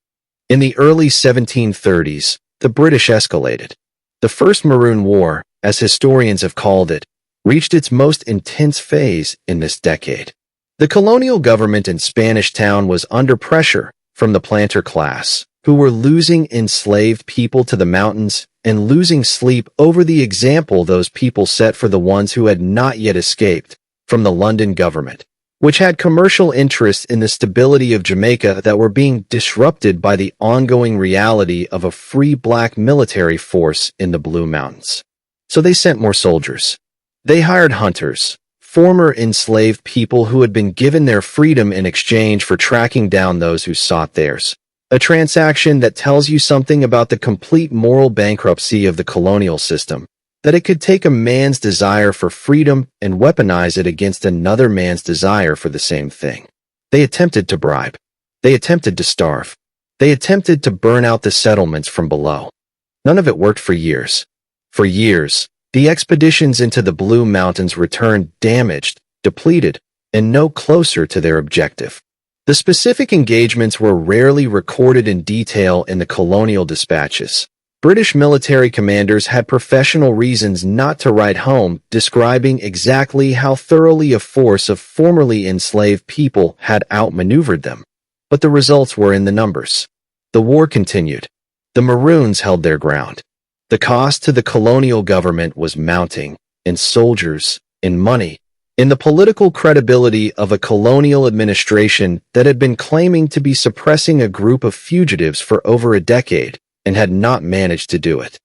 In the early 1730s, the British escalated. The First Maroon War, as historians have called it, reached its most intense phase in this decade. The colonial government in Spanish Town was under pressure from the planter class, who were losing enslaved people to the mountains and losing sleep over the example those people set for the ones who had not yet escaped from the London government, which had commercial interests in the stability of Jamaica that were being disrupted by the ongoing reality of a free black military force in the Blue Mountains. So they sent more soldiers. They hired hunters, former enslaved people who had been given their freedom in exchange for tracking down those who sought theirs. A transaction that tells you something about the complete moral bankruptcy of the colonial system, that it could take a man's desire for freedom and weaponize it against another man's desire for the same thing. They attempted to bribe. They attempted to starve. They attempted to burn out the settlements from below. None of it worked for years. For years, the expeditions into the Blue Mountains returned damaged, depleted, and no closer to their objective. The specific engagements were rarely recorded in detail in the colonial dispatches. British military commanders had professional reasons not to write home describing exactly how thoroughly a force of formerly enslaved people had outmaneuvered them. But the results were in the numbers. The war continued. The Maroons held their ground. The cost to the colonial government was mounting, in soldiers, in money, in the political credibility of a colonial administration that had been claiming to be suppressing a group of fugitives for over a decade and had not managed to do it.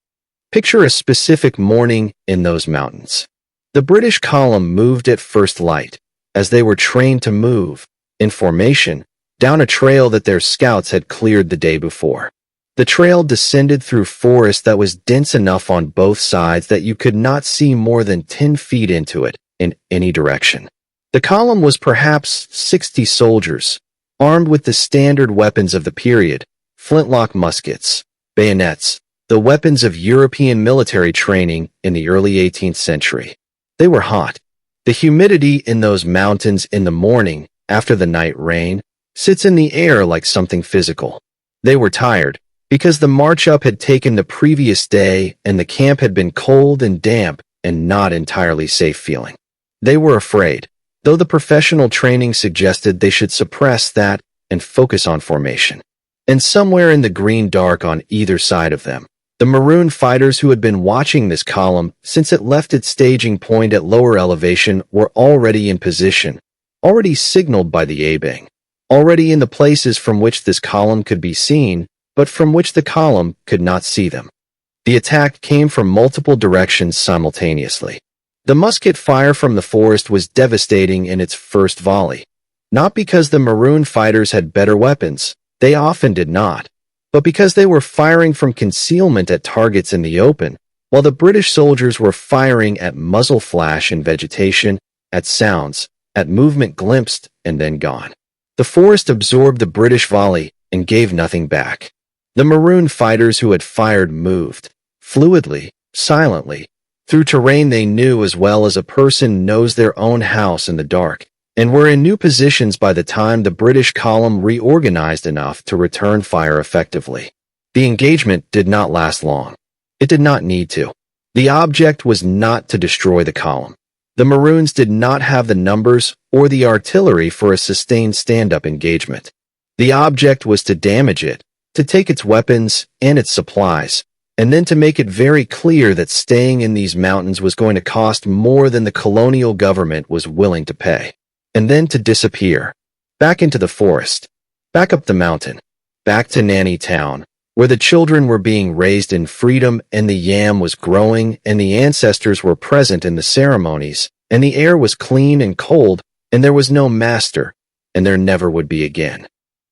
Picture a specific morning in those mountains. The British column moved at first light, as they were trained to move, in formation, down a trail that their scouts had cleared the day before. The trail descended through forest that was dense enough on both sides that you could not see more than 10 feet into it in any direction. The column was perhaps 60 soldiers, armed with the standard weapons of the period, flintlock muskets, bayonets, the weapons of European military training in the early 18th century. They were hot. The humidity in those mountains in the morning, after the night rain, sits in the air like something physical. They were tired, because the march up had taken the previous day and the camp had been cold and damp and not entirely safe feeling. They were afraid, though the professional training suggested they should suppress that and focus on formation. And somewhere in the green dark on either side of them, the Maroon fighters who had been watching this column since it left its staging point at lower elevation were already in position, already signaled by the A-Bang, already in the places from which this column could be seen, but from which the column could not see them. The attack came from multiple directions simultaneously. The musket fire from the forest was devastating in its first volley, not because the Maroon fighters had better weapons, they often did not, but because they were firing from concealment at targets in the open, while the British soldiers were firing at muzzle flash in vegetation, at sounds, at movement glimpsed and then gone. The forest absorbed the British volley and gave nothing back. The Maroon fighters who had fired moved, fluidly, silently, through terrain they knew as well as a person knows their own house in the dark, and were in new positions by the time the British column reorganized enough to return fire effectively. The engagement did not last long. It did not need to. The object was not to destroy the column. The Maroons did not have the numbers or the artillery for a sustained stand-up engagement. The object was to damage it, to take its weapons and its supplies, and then to make it very clear that staying in these mountains was going to cost more than the colonial government was willing to pay. And then to disappear. Back into the forest. Back up the mountain. Back to Nanny Town, where the children were being raised in freedom and the yam was growing and the ancestors were present in the ceremonies, and the air was clean and cold, and there was no master, and there never would be again.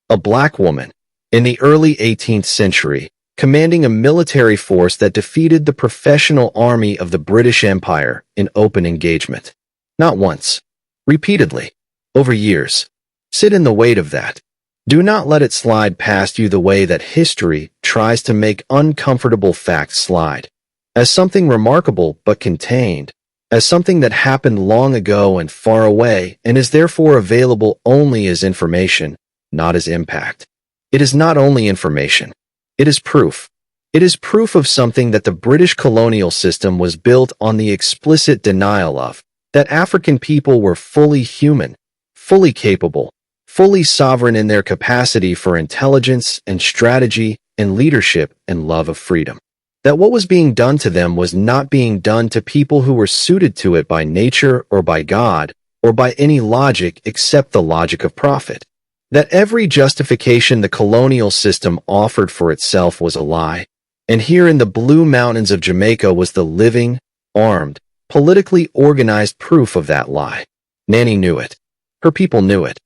A black woman, in the early 18th century, commanding a military force that defeated the professional army of the British Empire in open engagement. Not once. Repeatedly. Over years. Sit in the weight of that. Do not let it slide past you the way that history tries to make uncomfortable facts slide. As something remarkable but contained, as something that happened long ago and far away and is therefore available only as information, not as impact. It is not only information. It is proof. It is proof of something that the British colonial system was built on the explicit denial of, that African people were fully human, fully capable, fully sovereign in their capacity for intelligence and strategy and leadership and love of freedom. That what was being done to them was not being done to people who were suited to it by nature or by God or by any logic except the logic of profit. That every justification the colonial system offered for itself was a lie. And here in the Blue Mountains of Jamaica was the living, armed, politically organized proof of that lie. Nanny knew it. Her people knew it.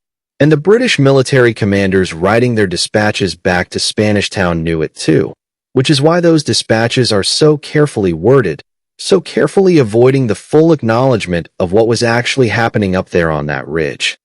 And the British military commanders writing their dispatches back to Spanish Town knew it too, which is why those dispatches are so carefully worded, so carefully avoiding the full acknowledgement of what was actually happening up there on that ridge.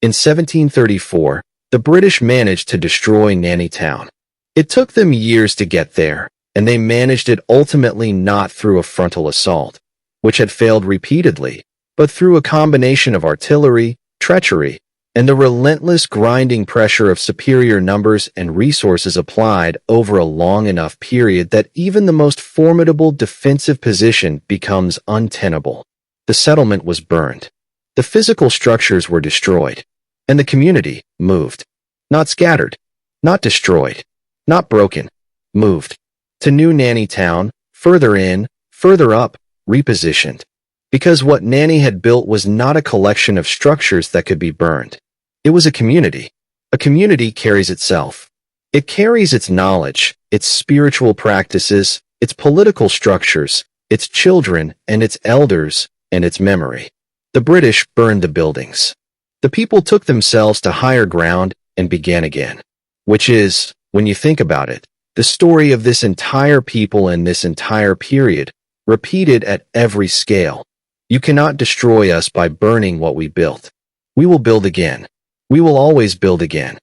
In 1734, the British managed to destroy Nanny Town. It took them years to get there, and they managed it ultimately not through a frontal assault, which had failed repeatedly, but through a combination of artillery, treachery, and the relentless grinding pressure of superior numbers and resources applied over a long enough period that even the most formidable defensive position becomes untenable. The settlement was burned. The physical structures were destroyed, and the community moved. Not scattered, not destroyed, not broken, moved. To New Nanny Town, further in, further up, repositioned. Because what Nanny had built was not a collection of structures that could be burned. It was a community. A community carries itself. It carries its knowledge, its spiritual practices, its political structures, its children and its elders, and its memory. The British burned the buildings. The people took themselves to higher ground and began again. Which is, when you think about it, the story of this entire people and this entire period, repeated at every scale. You cannot destroy us by burning what we built. We will build again. We will always build again.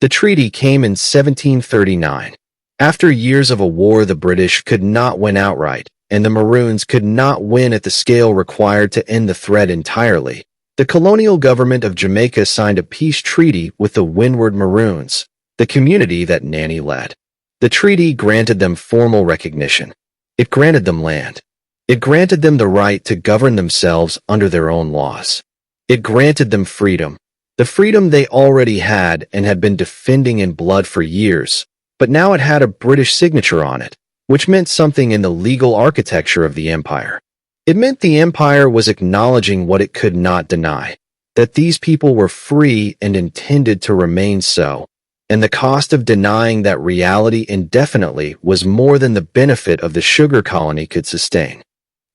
The treaty came in 1739. After years of a war the British could not win outright, and the Maroons could not win at the scale required to end the threat entirely. The colonial government of Jamaica signed a peace treaty with the Windward Maroons, the community that Nanny led. The treaty granted them formal recognition. It granted them land. It granted them the right to govern themselves under their own laws. It granted them freedom, the freedom they already had and had been defending in blood for years, but now it had a British signature on it, which meant something in the legal architecture of the empire. It meant the empire was acknowledging what it could not deny, that these people were free and intended to remain so, and the cost of denying that reality indefinitely was more than the benefit of the sugar colony could sustain.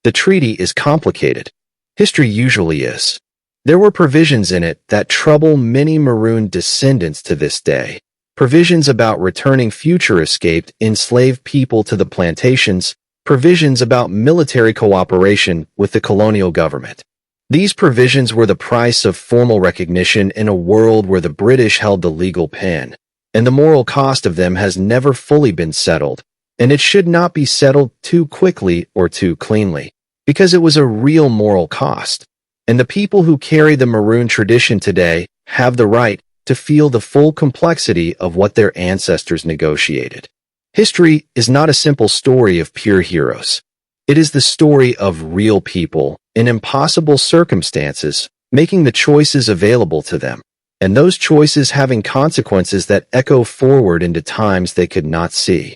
The treaty is complicated. History usually is. There were provisions in it that trouble many Maroon descendants to this day. Provisions about returning future escaped enslaved people to the plantations, provisions about military cooperation with the colonial government. These provisions were the price of formal recognition in a world where the British held the legal pen, and the moral cost of them has never fully been settled, and it should not be settled too quickly or too cleanly, because it was a real moral cost. And the people who carry the Maroon tradition today have the right to feel the full complexity of what their ancestors negotiated. History is not a simple story of pure heroes. It is the story of real people in impossible circumstances, making the choices available to them, and those choices having consequences that echo forward into times they could not see.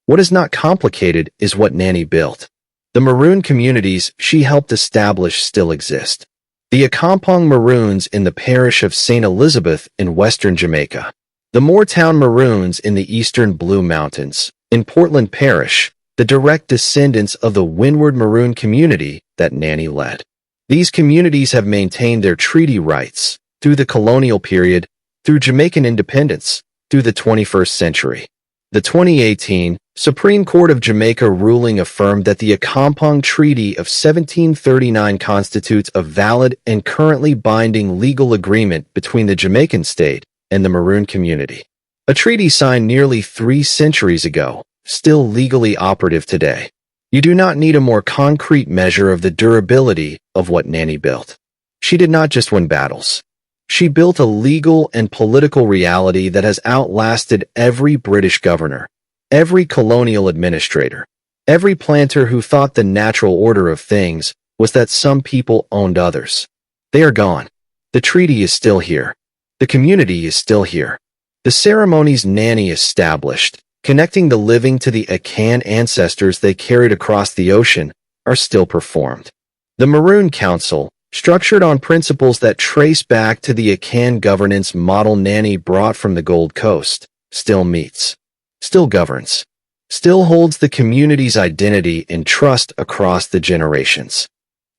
What is not complicated is what Nanny built. The Maroon communities she helped establish still exist. The Akan Maroons in the parish of St. Elizabeth in western Jamaica. The Moortown Maroons in the eastern Blue Mountains, in Portland Parish, the direct descendants of the Windward Maroon community that Nanny led. These communities have maintained their treaty rights through the colonial period, through Jamaican independence, through the 21st century. The 2018 Supreme Court of Jamaica ruling affirmed that the Akan Treaty of 1739 constitutes a valid and currently binding legal agreement between the Jamaican state and the Maroon community. A treaty signed nearly 3 centuries ago, still legally operative today. You do not need a more concrete measure of the durability of what Nanny built. She did not just win battles. She built a legal and political reality that has outlasted every British governor, every colonial administrator, every planter who thought the natural order of things was that some people owned others. They are gone. The treaty is still here. The community is still here. The ceremonies Nanny established, connecting the living to the Akan ancestors they carried across the ocean, are still performed. The Maroon Council, structured on principles that trace back to the Akan governance model Nanny brought from the Gold Coast, still meets, still governs, still holds the community's identity and trust across the generations.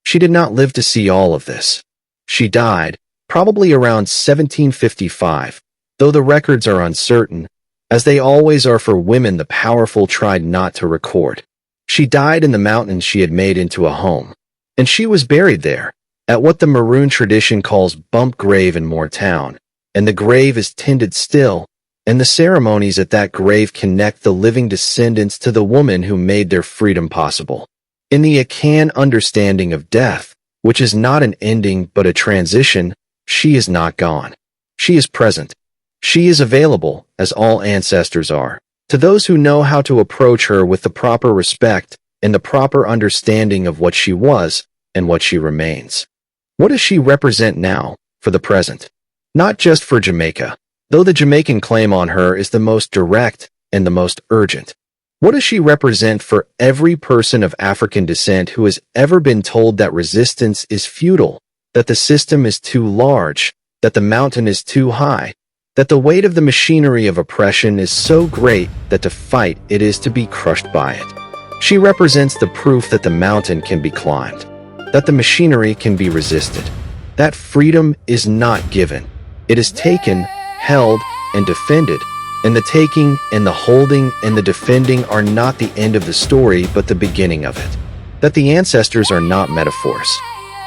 She did not live to see all of this. She died, probably around 1755, though the records are uncertain, as they always are for women the powerful tried not to record. She died in the mountains she had made into a home, and she was buried there, at what the Maroon tradition calls Bump Grave in Moore Town, and the grave is tended still, and the ceremonies at that grave connect the living descendants to the woman who made their freedom possible. In the Akan understanding of death, which is not an ending but a transition, she is not gone. She is present. She is available, as all ancestors are, to those who know how to approach her with the proper respect and the proper understanding of what she was and what she remains. What does she represent now, for the present? Not just for Jamaica, though the Jamaican claim on her is the most direct and the most urgent. What does she represent for every person of African descent who has ever been told that resistance is futile, that the system is too large, that the mountain is too high, that the weight of the machinery of oppression is so great that to fight it is to be crushed by it? She represents the proof that the mountain can be climbed, that the machinery can be resisted, that freedom is not given. It is taken, held, and defended, and the taking and the holding and the defending are not the end of the story but the beginning of it. That the ancestors are not metaphors.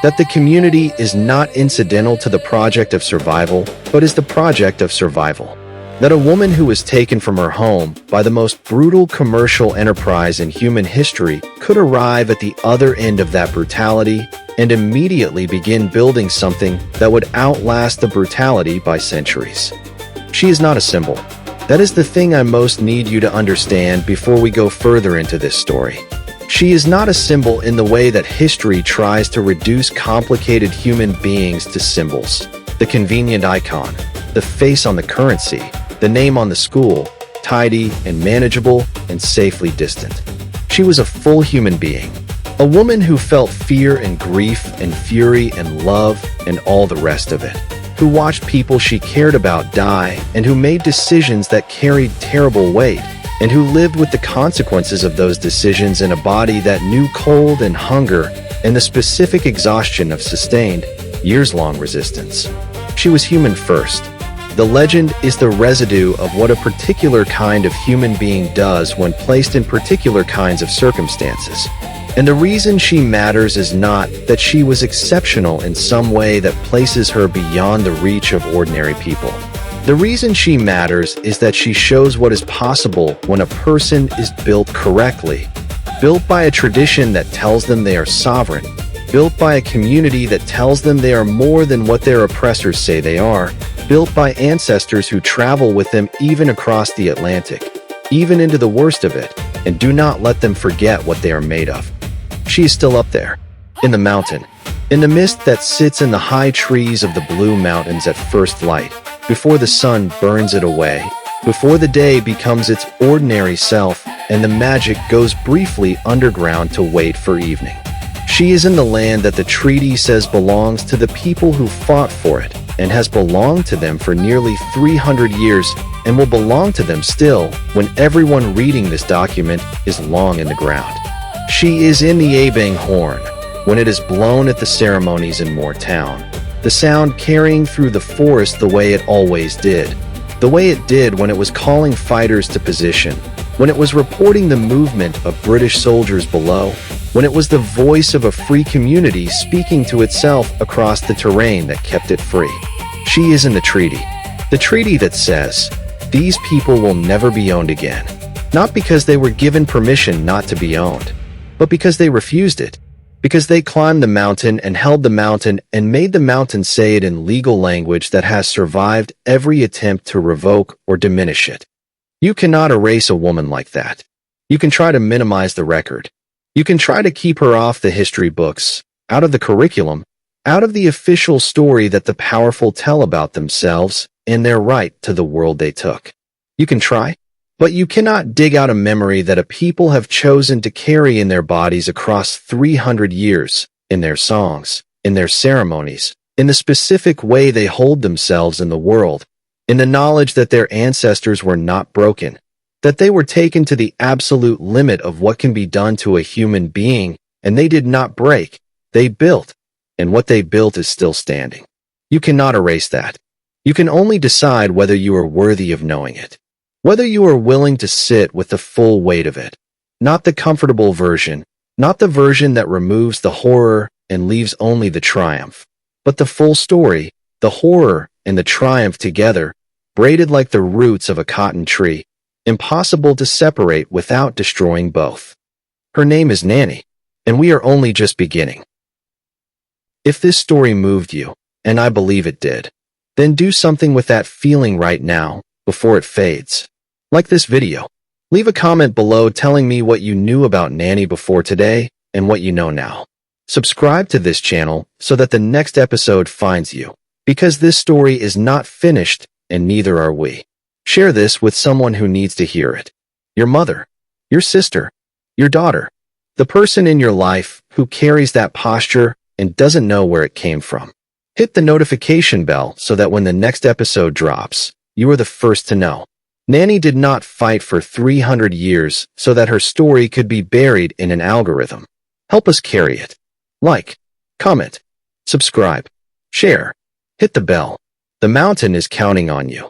That the community is not incidental to the project of survival, but is the project of survival. That a woman who was taken from her home by the most brutal commercial enterprise in human history could arrive at the other end of that brutality and immediately begin building something that would outlast the brutality by centuries. She is not a symbol. That is the thing I most need you to understand before we go further into this story. She is not a symbol in the way that history tries to reduce complicated human beings to symbols. The convenient icon, the face on the currency, the name on the school, tidy and manageable and safely distant. She was a full human being, a woman who felt fear and grief and fury and love and all the rest of it, who watched people she cared about die and who made decisions that carried terrible weight, and who lived with the consequences of those decisions in a body that knew cold and hunger and the specific exhaustion of sustained, years-long resistance. She was human first. The legend is the residue of what a particular kind of human being does when placed in particular kinds of circumstances. And the reason she matters is not that she was exceptional in some way that places her beyond the reach of ordinary people. The reason she matters is that she shows what is possible when a person is built correctly, built by a tradition that tells them they are sovereign, built by a community that tells them they are more than what their oppressors say they are, built by ancestors who travel with them even across the Atlantic, even into the worst of it, and do not let them forget what they are made of. She is still up there, in the mountain, in the mist that sits in the high trees of the Blue Mountains at first light, before the sun burns it away, before the day becomes its ordinary self and the magic goes briefly underground to wait for evening. She is in the land that the treaty says belongs to the people who fought for it and has belonged to them for nearly 300 years and will belong to them still when everyone reading this document is long in the ground. She is in the Abang horn when it is blown at the ceremonies in Moore Town, the sound carrying through the forest the way it always did, the way it did when it was calling fighters to position, when it was reporting the movement of British soldiers below, when it was the voice of a free community speaking to itself across the terrain that kept it free. She is in the treaty. The treaty that says, these people will never be owned again. Not because they were given permission not to be owned, but because they refused it. Because they climbed the mountain and held the mountain and made the mountain say it in legal language that has survived every attempt to revoke or diminish it. You cannot erase a woman like that. You can try to minimize the record. You can try to keep her off the history books, out of the curriculum, out of the official story that the powerful tell about themselves and their right to the world they took. You can try, but you cannot dig out a memory that a people have chosen to carry in their bodies across 300 years, in their songs, in their ceremonies, in the specific way they hold themselves in the world, in the knowledge that their ancestors were not broken, that they were taken to the absolute limit of what can be done to a human being, and they did not break, they built, and what they built is still standing. You cannot erase that. You can only decide whether you are worthy of knowing it. Whether you are willing to sit with the full weight of it. Not the comfortable version, not the version that removes the horror and leaves only the triumph, but the full story, the horror and the triumph together, braided like the roots of a cotton tree, impossible to separate without destroying both. Her name is Nanny, and we are only just beginning. If this story moved you, and I believe it did, then do something with that feeling right now, before it fades. Like this video. Leave a comment below telling me what you knew about Nanny before today, and what you know now. Subscribe to this channel so that the next episode finds you, because this story is not finished, and neither are we. Share this with someone who needs to hear it. Your mother, your sister, your daughter, the person in your life who carries that posture and doesn't know where it came from. Hit the notification bell so that when the next episode drops, you are the first to know. Nanny did not fight for 300 years so that her story could be buried in an algorithm. Help us carry it. Like, comment, subscribe, share, hit the bell. The mountain is counting on you.